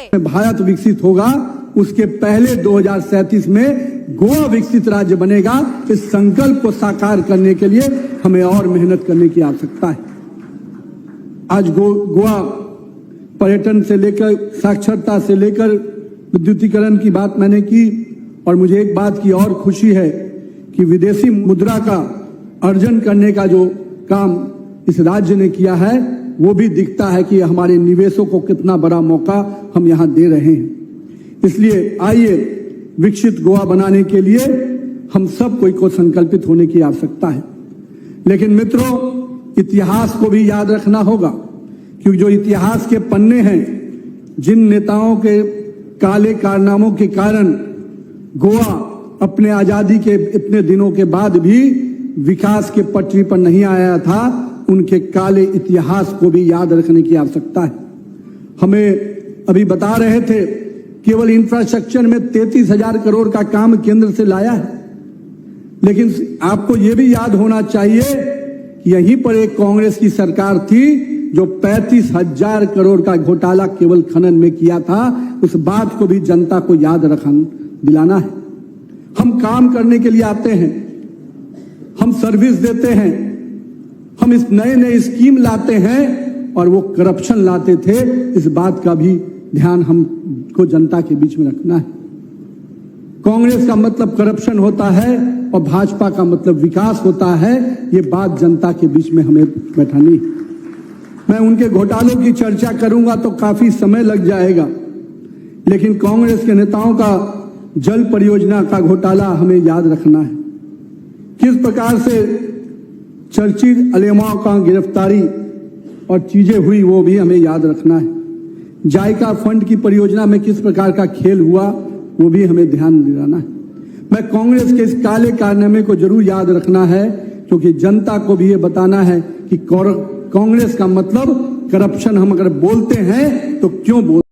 है। भारत विकसित होगा उसके पहले 2037 में गोवा विकसित राज्य बनेगा। इस संकल्प को साकार करने के लिए हमें और मेहनत करने की आवश्यकता है। आज गोवा पर्यटन से लेकर साक्षरता से लेकर विद्युतीकरण की बात मैंने की, और मुझे एक बात की और खुशी है कि विदेशी मुद्रा का अर्जन करने का जो काम इस राज्य ने किया है वो भी दिखता है कि हमारे निवेशों को कितना बड़ा मौका हम यहां दे रहे हैं। इसलिए आइए विकसित गोवा बनाने के लिए हम सब को संकल्पित होने की आवश्यकता है। लेकिन मित्रों, इतिहास को भी याद रखना होगा, क्योंकि जो इतिहास के पन्ने हैं, जिन नेताओं के काले कारनामों के कारण गोवा अपने आजादी के इतने दिनों के बाद भी विकास के पटरी पर नहीं आया था, उनके काले इतिहास को भी याद रखने की आवश्यकता है। हमें अभी बता रहे थे केवल इंफ्रास्ट्रक्चर में 33,000 करोड़ का काम केंद्र से लाया है, लेकिन आपको यह भी याद होना चाहिए कि यहीं पर एक कांग्रेस की सरकार थी जो 35,000 करोड़ का घोटाला केवल खनन में किया था। उस बात को भी जनता को याद दिलाना है। हम काम करने के लिए आते हैं, हम सर्विस देते हैं, हम इस नए स्कीम लाते हैं, और वो करप्शन लाते थे। इस बात का भी ध्यान हमको जनता के बीच में रखना है। कांग्रेस का मतलब करप्शन होता है और भाजपा का मतलब विकास होता है। ये बात जनता के बीच में हमें बैठानी है। मैं उनके घोटालों की चर्चा करूंगा तो काफी समय लग जाएगा, लेकिन कांग्रेस के नेताओं का जल परियोजना का घोटाला हमें याद रखना है। किस प्रकार से चर्चित अलेमाओं का गिरफ्तारी और चीजें हुई वो भी हमें याद रखना है। जायका फंड की परियोजना में किस प्रकार का खेल हुआ वो भी हमें ध्यान दिलाना है। मैं कांग्रेस के इस काले कारनामे को जरूर याद रखना है, क्योंकि जनता को भी ये बताना है कि कांग्रेस का मतलब करप्शन हम अगर बोलते हैं तो क्यों बोलते हैं।